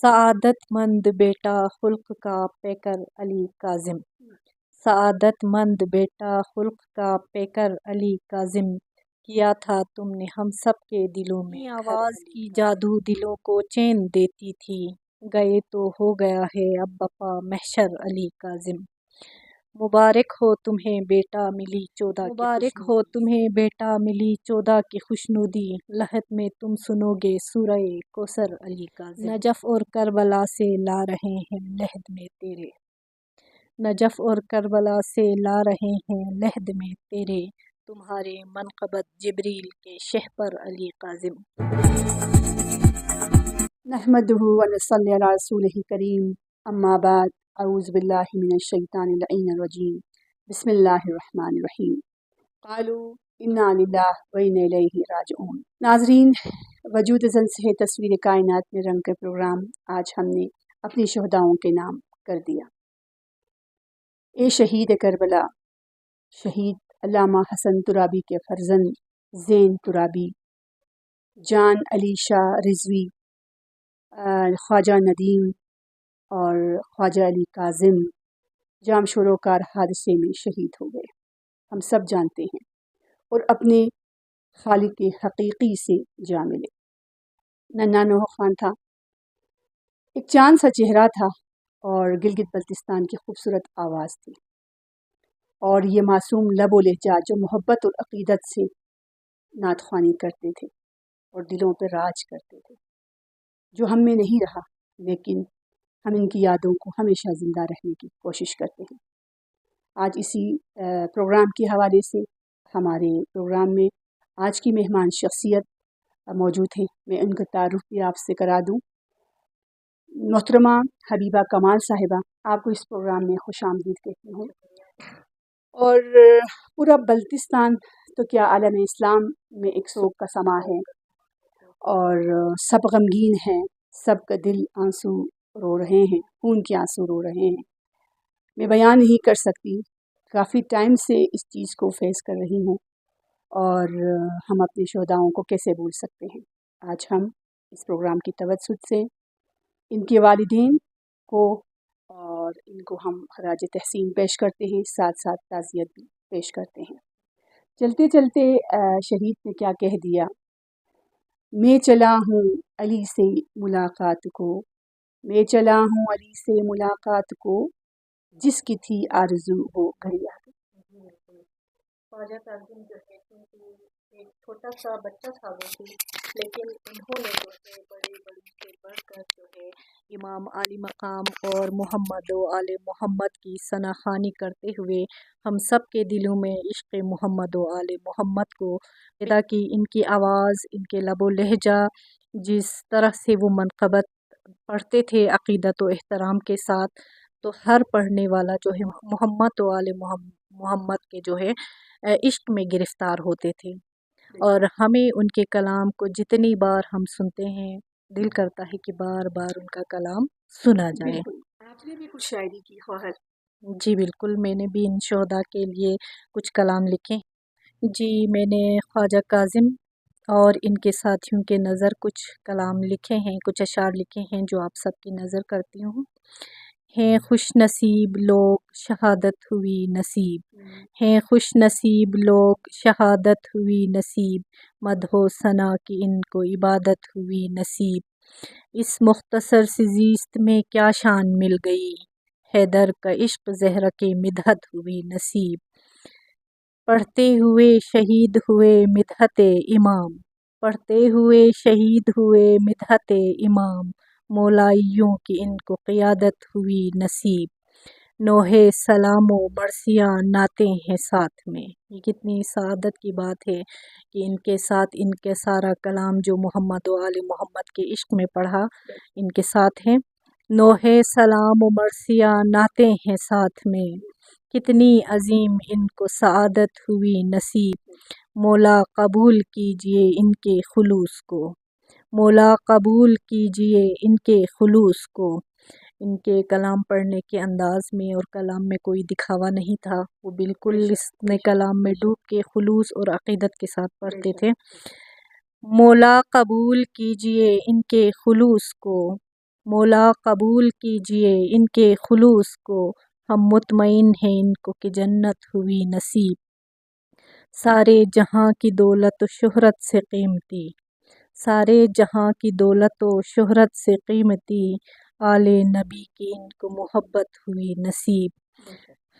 سعادت مند بیٹا خلق کا پیکر علی کاظم، سعادت مند بیٹا خلق کا پیکر علی کاظم، کیا تھا تم نے ہم سب کے دلوں میں آواز کی جادو دلوں کو چین دیتی تھی، گئے تو ہو گیا ہے اب بپا محشر علی کاظم۔ مبارک ہو تمہیں بیٹا ملی 14 مبارک ہو تمہیں بیٹا ملی 14 کی خوشنودی، لحد میں تم سنو گے سورہ کوثر علی کاظم۔ نجف اور کربلا سے لا رہے ہیں لحد میں تیرے، نجف اور کربلا سے لا رہے ہیں لحد میں تیرے، تمہارے منقبت جبریل کے شہپر علی کاظم۔ نحمده ونصلي على رسوله الكريم، اما بعد، اعوذ باللہ من الشیطان اللعین الرجیم، بسم اللہ الرحمن الرحیم۔ قالوا انا للہ و انا الیہ راجعون۔ ناظرین، وجود ازل سے تصویر کائنات میں رنگ کے پروگرام آج ہم نے اپنی شہداؤں کے نام کر دیا۔ اے شہید کربلا، شہید علامہ حسن ترابی کے فرزند زین ترابی، جان علی شاہ رضوی، خواجہ ندیم اور خواجہ علی کاظم جام شوروکار حادثے میں شہید ہو گئے، ہم سب جانتے ہیں، اور اپنے خالق حقیقی سے جا ملے۔ ننھا نوح خان تھا، ایک چاند سا چہرہ تھا اور گلگت بلتستان کی خوبصورت آواز تھی، اور یہ معصوم لب و لہجہ جو محبت اور عقیدت سے نعت خوانی کرتے تھے اور دلوں پہ راج کرتے تھے، جو ہم میں نہیں رہا، لیکن ہم ان کی یادوں کو ہمیشہ زندہ رہنے کی کوشش کرتے ہیں۔ آج اسی پروگرام کے حوالے سے ہمارے پروگرام میں آج کی مہمان شخصیت موجود ہیں، میں ان کا تعارف بھی آپ سے کرا دوں۔ محترمہ حبیبہ کمال صاحبہ، آپ کو اس پروگرام میں خوش آمدید کہتی ہوں، اور پورا بلتستان تو کیا عالم اسلام میں ایک سوگ کا سما ہے، اور سب غمگین ہیں، سب کا دل آنسو رو رہے ہیں، خون کے آنسو رو رہے ہیں۔ میں بیان نہیں کر سکتی، کافی ٹائم سے اس چیز کو فیس کر رہی ہوں، اور ہم اپنے شہداؤں کو کیسے بھول سکتے ہیں۔ آج ہم اس پروگرام کی توسط سے ان کے والدین کو اور ان کو ہم خراج تحسین پیش کرتے ہیں، ساتھ ساتھ تعزیت بھی پیش کرتے ہیں۔ چلتے چلتے شہید نے کیا کہہ دیا، میں چلا ہوں علی سے ملاقات کو، میں چلا ہوں علی سے ملاقات کو، جس کی تھی آرزو وہ گھڑی آ گئی۔ خواجہ کاظم جو ہے کیونکہ ایک چھوٹا سا بچہ تھا وہ بھی، لیکن انہوں نے جو ہے بڑے بڑوں سے بڑھ کر جو ہے امام علی مقام اور محمد و آل محمد کی ثنا خوانی کرتے ہوئے ہم سب کے دلوں میں عشق محمد و آل محمد کو پیدا کی۔ ان کی آواز، ان کے لب و لہجہ، جس طرح سے وہ منقبت پڑھتے تھے عقیدت و احترام کے ساتھ، تو ہر پڑھنے والا جو ہے محمد و آل محمد کے جو ہے عشق میں گرفتار ہوتے تھے، اور ہمیں ان کے کلام کو جتنی بار ہم سنتے ہیں دل کرتا ہے کہ بار بار ان کا کلام سنا جائے۔ آپ نے بھی کچھ شاعری کی خواہر؟ جی بالکل، میں نے بھی ان شہداء کے لیے کچھ کلام لکھے۔ جی، میں نے خواجہ کاظم اور ان کے ساتھیوں کے نظر کچھ کلام لکھے ہیں، کچھ اشعار لکھے ہیں جو آپ سب کی نظر کرتی ہوں۔ ہیں خوش نصیب لوگ شہادت ہوئی نصیب، ہیں خوش نصیب لوگ شہادت ہوئی نصیب، مدح و ثنا کی ان کو عبادت ہوئی نصیب، اس مختصر سی زیست میں کیا شان مل گئی، حیدر کا عشق زہرہ کے مدحت ہوئی نصیب، پڑھتے ہوئے شہید ہوئے مدحت امام، پڑھتے ہوئے شہید ہوئے مدحت امام، مولائیوں کی ان کو قیادت ہوئی نصیب، نوح سلام و مرثیہ نعتیں ہیں ساتھ میں۔ یہ کتنی سعادت کی بات ہے کہ ان کے ساتھ ان کے سارا کلام جو محمد و آل محمد کے عشق میں پڑھا ان کے ساتھ ہیں۔ نوح سلام و مرثیہ نعتیں ہیں ساتھ میں، کتنی عظیم ان کو سعادت ہوئی نصیب، مولا قبول کیجئے ان کے خلوص کو، مولا قبول کیجئے ان کے خلوص کو۔ ان کے کلام پڑھنے کے انداز میں اور کلام میں کوئی دکھاوا نہیں تھا، وہ بالکل اس میں کلام میں ڈوب کے خلوص اور عقیدت کے ساتھ پڑھتے تھے۔ مولا قبول کیجئے ان کے خلوص کو، مولا قبول کیجئے ان کے خلوص کو، ہم مطمئن ہیں ان کو کہ جنت ہوئی نصیب۔ سارے جہاں کی دولت و شہرت سے قیمتی، سارے جہاں کی دولت و شہرت سے قیمتی، آل نبی کی ان کو محبت ہوئی نصیب۔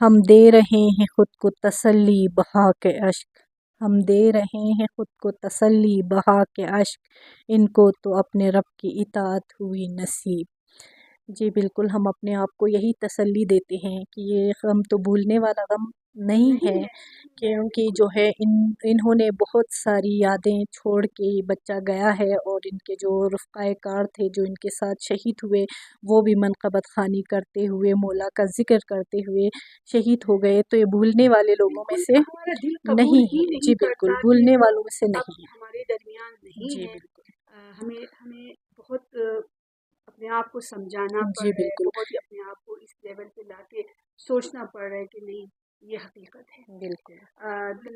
ہم دے رہے ہیں خود کو تسلی بہا کے اشک، ہم دے رہے ہیں خود کو تسلی بہا کے اشک، ان کو تو اپنے رب کی اطاعت ہوئی نصیب۔ جی بالکل، ہم اپنے آپ کو یہی تسلی دیتے ہیں کہ یہ غم تو بھولنے والا غم نہیں ہے، کیونکہ جو ہے انہوں نے بہت ساری یادیں چھوڑ کے بچہ گیا ہے، اور ان کے جو رفقائے کار تھے جو ان کے ساتھ شہید ہوئے، وہ بھی منقبت خوانی کرتے ہوئے مولا کا ذکر کرتے ہوئے شہید ہو گئے، تو یہ بھولنے والے لوگوں میں سے ہمارا دل قبول نہیں ہی ہے۔ نہیں جی بالکل، کرتا کہ بھولنے وہ والوں میں سے اب نہیں ہے۔ ہمارے درمیان نہیں جی ہے۔ بالکل، ہمیں بہت اپنے آپ کو سمجھانا پڑ جی رہا ہے، بالکل، بہت ہی اپنے آپ کو اس لیول پہ لا کے سوچنا پڑ رہا ہے کہ نہیں، یہ حقیقت ہے۔ بالکل،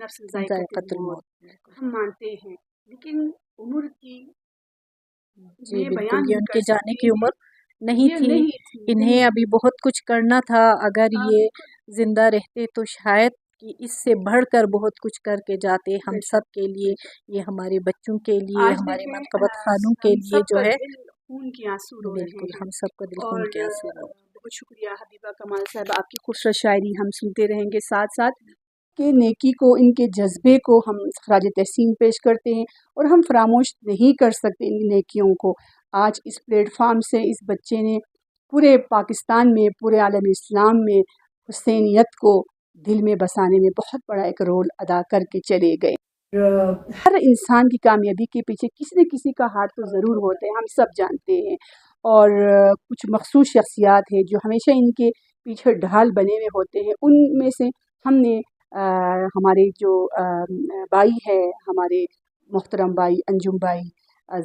نفس ذائقۃ ذائقۃ الموت الموت، بالکل۔ ہم مانتے ہیں، لیکن عمر کی جی میں بالکل، بیان یہ نہیں ان کر کے جانے سکتی، کی عمر نہیں یہ تھی، نہیں تھی، انہیں نہیں ابھی بہت کچھ کرنا تھا، اگر یہ بالکل، زندہ رہتے تو شاید کہ اس سے بڑھ کر بہت کچھ کر کے جاتے، ہم بے سب شک کے بے لیے، شک۔ یہ ہمارے بچوں کے لیے، آج ہمارے دیکھیں منقبت خانوں کے ہم لیے سب جو کا ہے، دل خون کے آنسو رو رہے بالکل ہیں، ہم سب کا دل خون اور کے آنسو رو۔ بہت شکریہ حبیبہ کمال صاحب، آپ کی خوبصورت شاعری ہم سنتے رہیں گے، ساتھ ساتھ کہ نیکی کو، ان کے جذبے کو ہم خراج تحسین پیش کرتے ہیں، اور ہم فراموش نہیں کر سکتے ان نیکیوں کو۔ آج اس پلیٹ فارم سے اس بچے نے پورے پاکستان میں، پورے عالم اسلام میں حسینیت کو دل میں بسانے میں بہت بڑا ایک رول ادا کر کے چلے گئے۔ ہر انسان کی کامیابی کے پیچھے کسی نہ کسی کا ہاتھ تو ضرور ہوتا ہے، ہم سب جانتے ہیں، اور کچھ مخصوص شخصیات ہیں جو ہمیشہ ان کے پیچھے ڈھال بنے ہوئے ہوتے ہیں۔ ان میں سے ہم نے ہمارے جو بھائی ہے، ہمارے محترم بھائی انجم بھائی،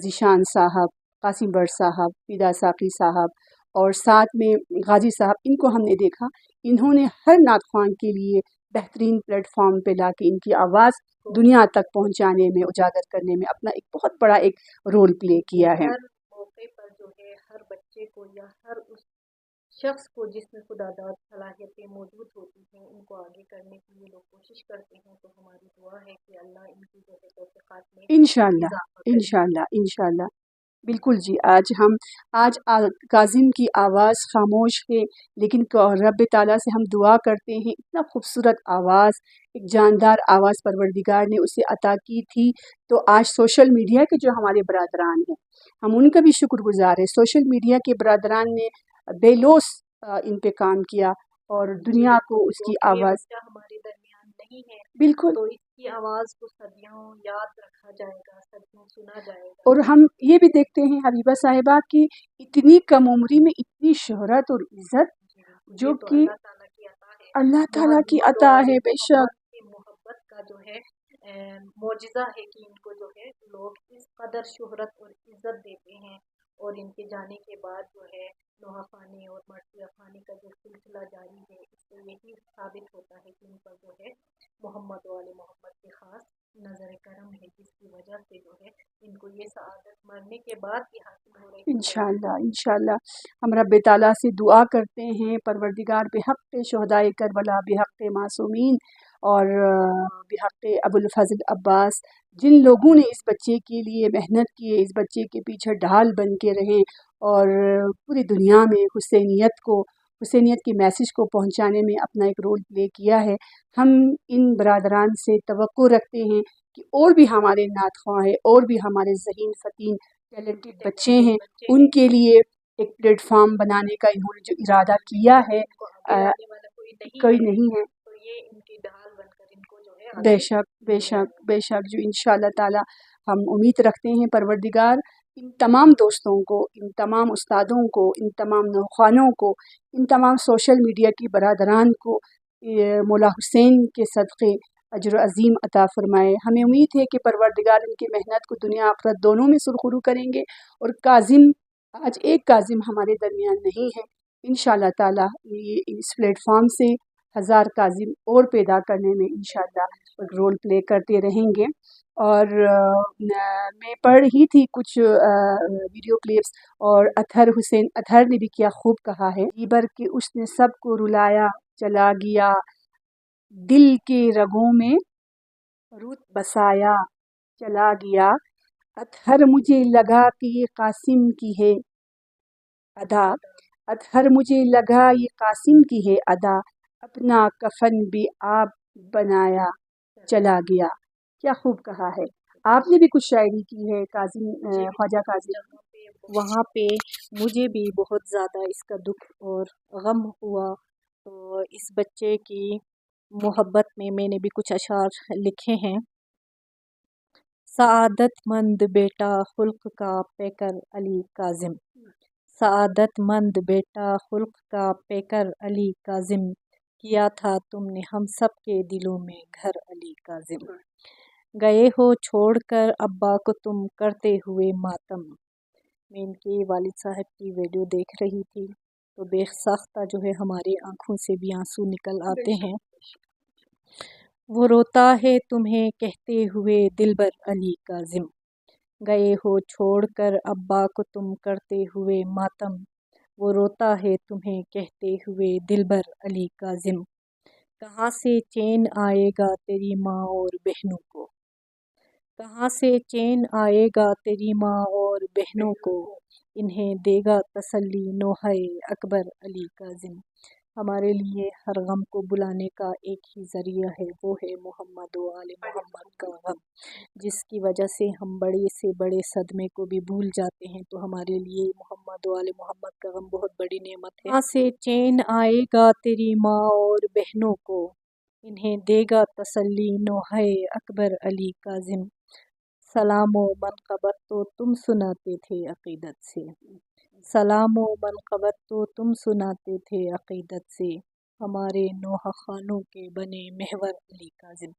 ذیشان صاحب، قاسم بٹ صاحب، فدا ساقی صاحب، اور ساتھ میں غازی صاحب، ان کو ہم نے دیکھا، انہوں نے ہر نعت خواں کے لیے بہترین پلیٹ فارم پہ لا کے ان کی آواز دنیا تک پہنچانے میں، اجاگر کرنے میں اپنا ایک بہت بڑا ایک رول پلے کیا ہے۔ ہر موقع پر جو ہے ہر بچے کو یا ہر اس شخص کو جس میں خدا داد صلاحیتیں موجود ہوتی ہیں، ان کو آگے کرنے کے لیے لوگ کوشش کرتے ہیں، تو ہماری دعا ہے کہ اللہ ان کی جو ہے توفیقات میں انشاءاللہ اضافہ کرے۔ انشاءاللہ انشاءاللہ بالکل جی۔ آج کاظم کی آواز خاموش ہے، لیکن رب تعالیٰ سے ہم دعا کرتے ہیں، اتنا خوبصورت آواز، ایک جاندار آواز پروردگار نے اسے عطا کی تھی، تو آج سوشل میڈیا کے جو ہمارے برادران ہیں، ہم ان کا بھی شکر گزار ہیں۔ سوشل میڈیا کے برادران نے بے لوث ان پہ کام کیا، اور دنیا کو اس کی یہ آواز، بچہ ہمارے درمیان نہیں ہے، بالکل، تو اس کی آواز کو صدیوں یاد رکھا جائے گا، صدیوں سنا جائے گا۔ اور ہم یہ بھی دیکھتے ہیں حبیبہ صاحبہ کی اتنی کم عمری میں اتنی شہرت اور عزت، جو یہ تو کہ اللہ تعالیٰ کی عطا ہے، اللہ تعالیٰ کی محمد و عطا آل ہے، بے شک۔ محمد کی محبت کا جو ہے معجزہ ہے کہ ان کو جو ہے لوگ اس قدر شہرت اور عزت دیتے ہیں، اور ان کے جانے کے بعد جو ہے نوحہ خوانی اور مرثیہ خوانی کا جو سلسلہ جاری ہے، اس سے یہی ثابت ہوتا ہے کہ ان پر جو ہے محمد و آل محمد کی خاص نظر کرم ہے، جس کی وجہ سے جو ہے ان کو یہ سعادت مرنے کے بعد بھی حاصل ہو رہی ہے۔ انشاءاللہ انشاءاللہ ہم رب تعالیٰ سے دعا کرتے ہیں، پروردگار بحق شہدائے کربلا، بحق معصومین، اور بحق ابو الفضل عباس، جن لوگوں نے اس بچے کے لیے محنت کی ہے، اس بچے کے پیچھے ڈھال بن کے رہیں، اور پوری دنیا میں حسینیت کے میسج کو پہنچانے میں اپنا ایک رول پلے کیا ہے، ہم ان برادران سے توقع رکھتے ہیں کہ اور بھی ہمارے نعت خواں ہیں، اور بھی ہمارے ذہین فتین ٹیلنٹڈ بچے ہیں، ان کے لیے ایک پلیٹ فارم بنانے کا انہوں نے جو ارادہ کیا ہے، آگے لانے والا کوئی نہیں ہے۔ تو یہ ان کی ڈھال بن کر ان کو جو ہے بے آگے شک بے شک بے شک، جو انشاءاللہ تعالی ہم امید رکھتے ہیں پروردگار ان تمام دوستوں کو، ان تمام استادوں کو، ان تمام نوخوانوں کو، ان تمام سوشل میڈیا کی برادران کو مولا حسین کے صدقے اجر عظیم عطا فرمائے۔ ہمیں امید ہے کہ پروردگار ان کی محنت کو دنیا آخرت دونوں میں سرخرو کریں گے، اور کاظم، آج ایک کاظم ہمارے درمیان نہیں ہے، انشاءاللہ تعالی یہ اس پلیٹ فارم سے ہزار کاظم اور پیدا کرنے میں انشاءاللہ ایک رول پلے کرتے رہیں گے۔ اور میں پڑھ رہی تھی کچھ ویڈیو کلپس، اور اطہر حسین اطہر نے بھی کیا خوب کہا ہے، دیبر کہ اس نے سب کو رلایا چلا گیا، دل کے رگوں میں روت بسایا چلا گیا، اطہر مجھے لگا کہ یہ قاسم کی ہے ادا، اطہر مجھے لگا یہ قاسم کی ہے ادا، اپنا کفن بھی آپ بنایا چلا گیا۔ کیا خوب کہا ہے۔ آپ نے بھی کچھ شاعری کی ہے کاظم، خواجہ کاظم۔ وہاں پہ مجھے بھی بہت زیادہ اس کا دکھ اور غم ہوا، تو اس بچے کی محبت میں نے بھی کچھ اشعار لکھے ہیں۔ سعادت مند بیٹا خلق کا پیکر علی کاظم، سعادت مند بیٹا خلق کا پیکر علی کاظم، کیا تھا تم نے ہم سب کے دلوں میں گھر علی کاظم، گئے ہو چھوڑ کر ابا کو تم کرتے ہوئے ماتم۔ میں ان کے والد صاحب کی ویڈیو دیکھ رہی تھی تو بے ساختہ جو ہے ہماری آنکھوں سے بھی آنسو نکل آتے ہیں۔ وہ روتا ہے تمہیں کہتے ہوئے دلبر علی کاظم، گئے ہو چھوڑ کر ابا کو تم کرتے ہوئے ماتم، وہ روتا ہے تمہیں کہتے ہوئے دلبر علی کاظم، کہاں سے چین آئے گا تیری ماں اور بہنوں کو، کہاں سے چین آئے گا تیری ماں اور بہنوں کو، انہیں دے گا تسلی نوحہ اکبر علی کاظم۔ ہمارے لیے ہر غم کو بلانے کا ایک ہی ذریعہ ہے، وہ ہے محمد و آل محمد کا غم، جس کی وجہ سے ہم بڑے سے بڑے صدمے کو بھی بھول جاتے ہیں، تو ہمارے لیے محمد و آل محمد کا غم بہت بڑی نعمت ہے۔ کہاں سے چین آئے گا تیری ماں اور بہنوں کو، انہیں دے گا تسلی نوحہ اکبر علی کاظم، سلام و منقبت تو تم سناتے تھے عقیدت سے، سلام و منقبت تو تم سناتے تھے عقیدت سے، ہمارے نوحہ خانوں کے بنے محور علی کاظم۔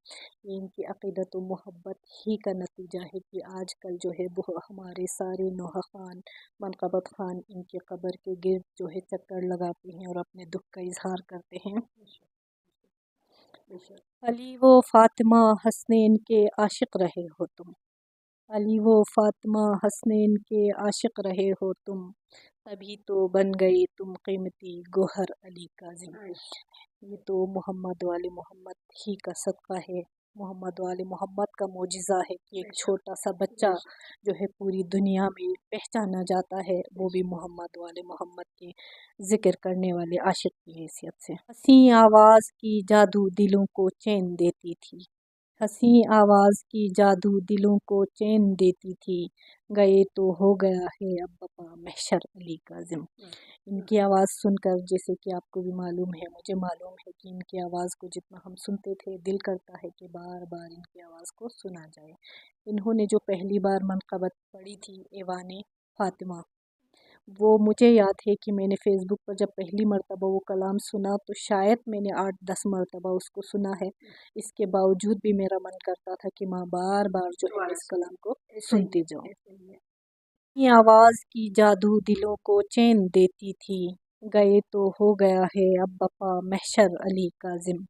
یہ ان کی عقیدت و محبت ہی کا نتیجہ ہے کہ آج کل جو ہے ہمارے سارے نوحہ خان، منقبت خان ان کی قبر کے گرد جو ہے چکر لگاتے ہیں اور اپنے دکھ کا اظہار کرتے ہیں۔ علی و فاطمہ حسنین کے عاشق رہے ہو تم، علی و فاطمہ حسنین کے عاشق رہے ہو تم، تبھی تو بن گئے تم قیمتی گوہر علی کاظم۔ یہ تو محمد و آل محمد ہی کا صدقہ ہے، محمد و آل محمد کا معجزہ ہے کہ ایک چھوٹا سا بچہ جو ہے پوری دنیا میں پہچانا جاتا ہے، وہ بھی محمد و آل محمد کے ذکر کرنے والے عاشق کی حیثیت سے۔ حسیں آواز کی جادو دلوں کو چین دیتی تھی، حسیں آواز کی جادو دلوں کو چین دیتی تھی، گئے تو ہو گیا ہے اب بپا محشر علی کاظم۔ ان کی آواز سن کر، جیسے کہ آپ کو بھی معلوم ہے، مجھے معلوم ہے کہ ان کی آواز کو جتنا ہم سنتے تھے دل کرتا ہے کہ بار بار ان کی آواز کو سنا جائے۔ انہوں نے جو پہلی بار منقبت پڑھی تھی ایوان فاطمہ، وہ مجھے یاد ہے کہ میں نے فیس بک پر جب پہلی مرتبہ وہ کلام سنا تو شاید میں نے 8-10 مرتبہ اس کو سنا ہے، اس کے باوجود بھی میرا من کرتا تھا کہ ماں بار بار جو ہے اس کلام کو سنتی جاؤں۔ یہ آواز کی جادو دلوں کو چین دیتی تھی، گئے تو ہو گیا ہے اب بپا محشر علی کاظم،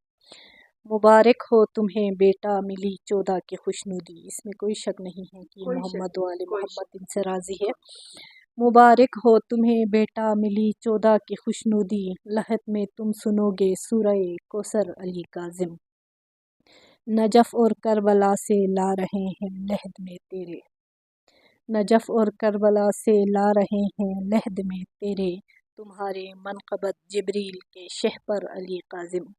مبارک ہو تمہیں بیٹا ملی 14 کی خوشنودی۔ اس میں کوئی شک نہیں ہے کہ محمد و آل محمد ان سے راضی ہے۔ مبارک ہو تمہیں بیٹا ملی 14 کی خوشنودی، لحد میں تم سنو گے سورہ کوثر علی کاظم، نجف اور کربلا سے لا رہے ہیں لحد میں تیرے، نجف اور کربلا سے لا رہے ہیں لحد میں تیرے، تمہارے منقبت جبریل کے شہپر علی کاظم۔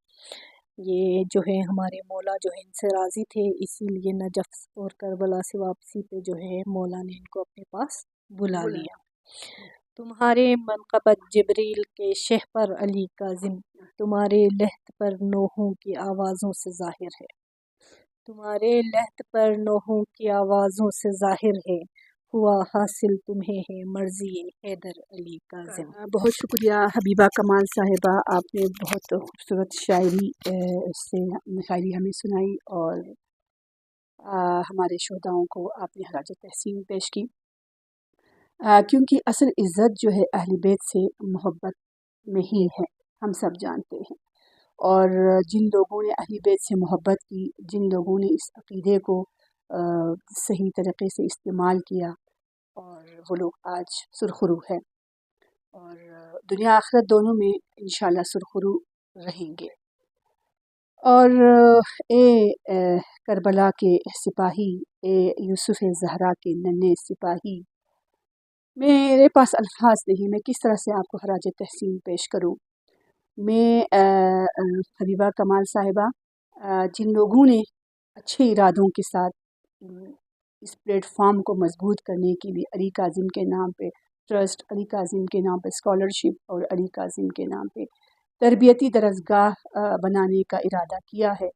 یہ جو ہے ہمارے مولا جو ہے ان سے راضی تھے، اسی لیے نجف اور کربلا سے واپسی پہ جو ہے مولا نے ان کو اپنے پاس بلا لیا۔ تمہارے منقبت جبریل کے شہپر علی کاظم، تمہارے لحد پر نوحوں کی آوازوں سے ظاہر ہے، تمہارے لحد پر نوحوں کی آوازوں سے ظاہر ہے، ہوا حاصل تمہیں ہے مرضی حیدر علی کاظم۔ بہت شکریہ حبیبہ کمال صاحبہ، آپ نے بہت خوبصورت شاعری ہمیں سنائی، اور ہمارے شہداؤں کو آپ نے خراج تحسین پیش کی، کیونکہ اصل عزت جو ہے اہل بیت سے محبت میں ہی ہے، ہم سب جانتے ہیں۔ اور جن لوگوں نے اہل بیت سے محبت کی، جن لوگوں نے اس عقیدے کو صحیح طریقے سے استعمال کیا، اور وہ لوگ آج سرخرو ہے، اور دنیا آخرت دونوں میں انشاءاللہ سرخرو رہیں گے۔ اور اے کربلا کے سپاہی، اے یوسف زہرا کے ننھے سپاہی، میرے پاس الفاظ نہیں، میں کس طرح سے آپ کو خراج تحسین پیش کروں۔ میں حبیبہ کمال صاحبہ، جن لوگوں نے اچھے ارادوں کے ساتھ اس پلیٹ فارم کو مضبوط کرنے کے لیے علی کاظم کے نام پہ ٹرسٹ، علی کاظم کے نام پہ اسکالرشپ اور علی کاظم کے نام پہ تربیتی درسگاہ بنانے کا ارادہ کیا ہے،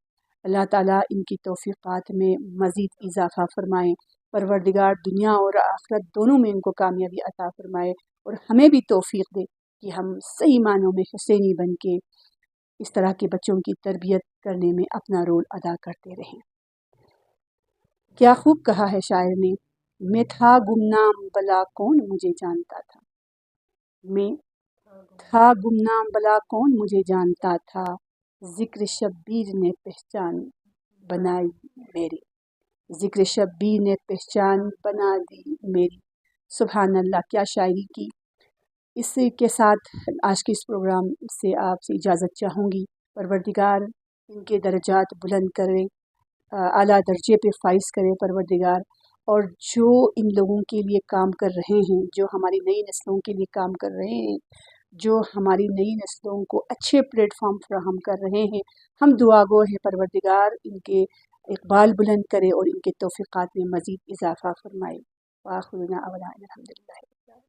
اللہ تعالیٰ ان کی توفیقات میں مزید اضافہ فرمائے، پروردگار دنیا اور آخرت دونوں میں ان کو کامیابی عطا فرمائے، اور ہمیں بھی توفیق دے کہ ہم صحیح معنوں میں حسینی بن کے اس طرح کے بچوں کی تربیت کرنے میں اپنا رول ادا کرتے رہیں۔ کیا خوب کہا ہے شاعر نے، میں تھا گمنام بلا کون مجھے جانتا تھا، میں تھا گمنام بلا کون مجھے جانتا تھا، ذکر شبیر نے پہچان بنائی میری، ذکر شبیر نے پہچان بنا دی میری۔ سبحان اللہ، کیا شاعری کی۔ اس کے ساتھ آج کے اس پروگرام سے آپ سے اجازت چاہوں گی۔ پروردگار ان کے درجات بلند کرے، اعلیٰ درجے پہ فائز کرے پروردگار، اور جو ان لوگوں کے لیے کام کر رہے ہیں، جو ہماری نئی نسلوں کے لیے کام کر رہے ہیں، جو ہماری نئی نسلوں کو اچھے پلیٹ فارم فراہم کر رہے ہیں، ہم دعا گو ہیں پروردگار ان کے اقبال بلند کرے اور ان کے توفیقات میں مزید اضافہ فرمائے۔ وآخر دعوانا الحمدللہ۔